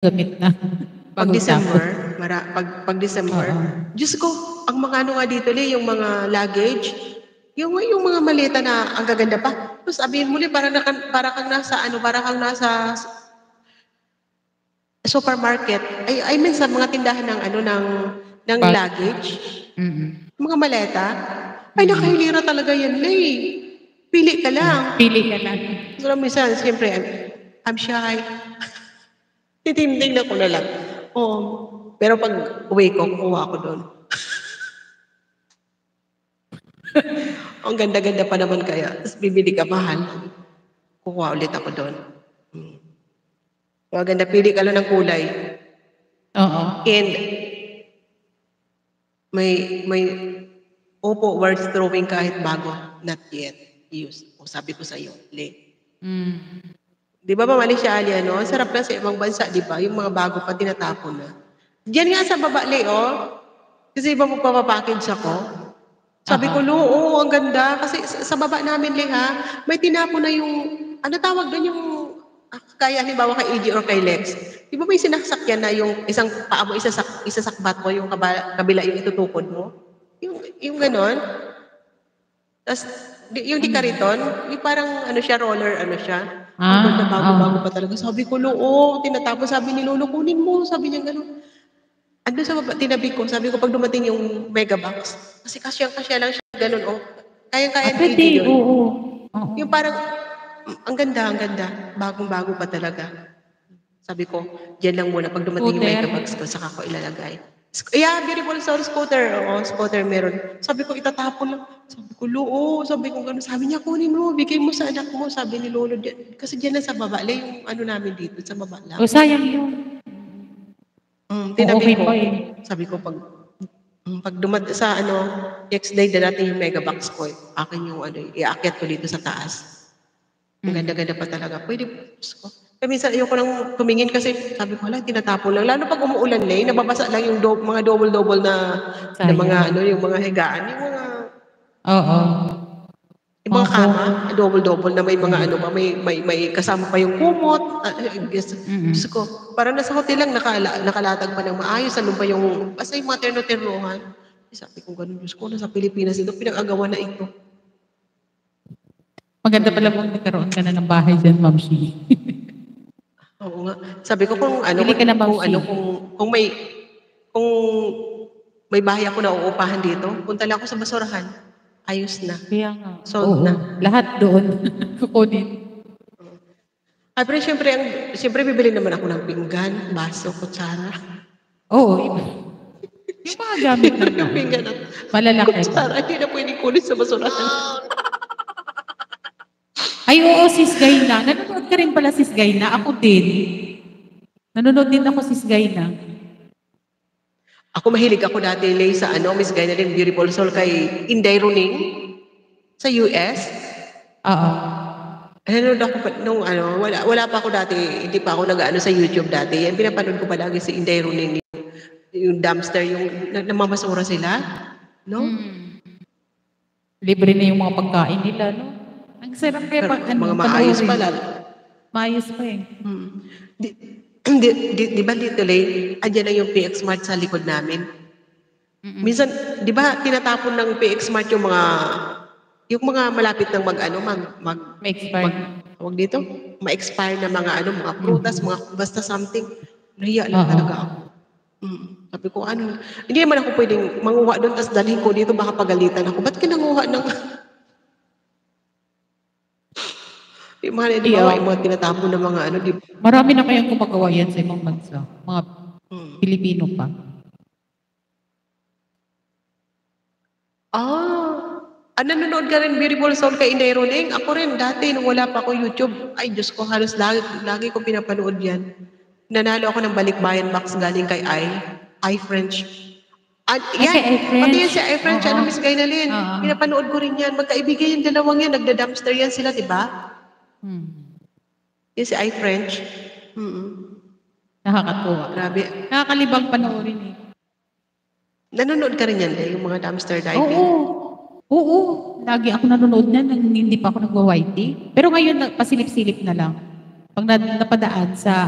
gamit na. Pag Bagong tapon. December, pag December, Oo. Diyos ko, ang mga ano nga dito, yung mga luggage, yung mga maleta na ang gaganda pa. Tapos sabihin mo para kang nasa supermarket. I mean sa mga tindahan ng ng Bag. luggage, Mm. mga maleta. Ay, nakahilira talaga yan, Lay. Pili ka lang. Pili ka lang. So, minsan, siyempre, I'm shy. Titindig ko na lang. Oo. Pero pag uwi ko, kukuha ako doon. Ang ganda-ganda pa naman kaya. Tapos bibili ka mahal. Kukuha ulit ako doon. Maganda, pili ka lang ng kulay. Oo. And may opo worth throwing kahit bago, not yet used. O sabi ko sa iyo, Le. Di ba mamali siya, Ali, ano? Sarap na sa ibang bansa, di ba? Yung mga bago pa tinatapon na. Diyan nga sa baba, Le, oh. Kasi iba magpapapackage ako. Sabi ko, Lo, oo, ang ganda. Kasi sa baba namin, Le, ha, may tinapon na yung, ano tawag doon yung, kaya halimbawa kay AJ or kay Lex. Di ba may sinaksak yan na yung isang paa mo, isasakbat mo, yung kabila yung itutukod mo? Yung ganon. Tapos, yung di kariton, yung parang ano siya, roller, ano siya. Ang ganda, bago-bago pa talaga. Sabi ko, Lo, tinatapos. Sabi ni Lolo, kunin mo. Sabi niya gano'n. Andun sa baba, tinabi ko. Sabi ko, pag dumating yung megabox, kasi kasyang-kasya lang siya, gano'n, oh. Kayang-kaya ni AJ yun. Yung parang, ang ganda, bagong-bago pa talaga. Sabi ko, dyan lang muna. Pag dumating yung megabox ko, saka ko ilalagay. Yeah, beautiful soul scooter. Oo, scooter meron. Sabi ko, itatapon lang. Sabi ko, Lo, sabi ko gano'n. Sabi niya, kunin mo, bigay mo sa anak mo. Sabi ni Lolo, kasi dyan lang sa baba. Yung ano namin dito, sa baba lang. O, sayang yun. Tinabi ko. Sabi ko, pag sa next day na natin yung megabox ko, akin yung iakyat ko dito sa taas. Ang ganda-ganda pa talaga. Pwede ko. Kaya minsan ayoko nang tumingin kasi sabi ko, tinatapon lang. Lalo pag umuulan, Lay, nababasa lang yung mga double-double na mga yung mga higaan. Yung mga yung mga kama, double-double na may mga may kasama pa yung kumot. Diyos ko, parang nasa hotel lang nakalatag pa ng maayos. Ano pa yung, basta yung mga terno-ternohan. Sabi ko, ganun, Diyos ko, nasa Pilipinas ito, pinag-agawa na ito. Maganda pala kung nagkaroon ka na ng bahay dyan, Ma'am Shi. Oo nga. Sabi ko kung may bahay ako na uupahan dito, punta lang ako sa basurahan. Ayos na. Kaya nga. Sold na. Lahat doon. Kukunin. Pero siyempre bibili naman ako ng pinggan, baso, kutsara. Oo. Yung mga gamit lang yung pinggan at malalaki. Kutsara, hindi na pwedeng kunin sa basurahan. Ay, oo, Sis Gayna. Nanonood ka rin pala, Sis Gayna. Ako din. Nanonood din ako, Sis Gayna. Ako mahilig ako dati, Lay, sa Miss Gayna din, Beautiful Soul, kay Inday Runing sa US. Oo. Nanonood ako nung wala pa ako dati, hindi pa ako nag-ano sa YouTube dati. Yan, pinapanood ko palagi si Inday Runing, yung dumpster, yung namamasura sila. No? Libre na yung mga pagkain nila, no? Ang sarap kaya mga maayos pala. Maayos pa eh. Di ba dito, Lay, andyan na yung PX Mart sa likod namin. Minsan, di ba tinatapon ng PX Mart yung mga malapit ng huwag dito, ma-expire na mga prutas, mga basta something. Nahiya lang talaga ako. Sabi ko, hindi naman ako pwedeng manguha doon, tapos dalhin ko dito, baka pagalitan ako. Ba't kinanguha ng di ba, yung mga tinatapon ng mga di ba? Marami na kayang gumagawa yan sa ibang bansa. Mga Pilipino pa. Nanonood ka rin, Beautiful Soul, kay Inday Runing? Ako rin, dati, nung wala pa ako YouTube, ay, Diyos ko, halos lagi ko pinapanood yan. Nanalo ako ng balikbayan box galing kay iFrench. Pati yan si iFrench, Miss Gaynalyn. Pinapanood ko rin yan. Magkaibigan yung dalawang yan, nagda-dumpster yan sila, di ba? Yan si iFrench. Nakakatuwa. Grabe. Nakakalibang panoorin eh. Nanonood ka rin yan, yung mga dumpster diving? Oo. Lagi ako nanonood na nang hindi pa ako nagwa-YT. Pero ngayon, pasilip-silip na lang. Pag napadaan sa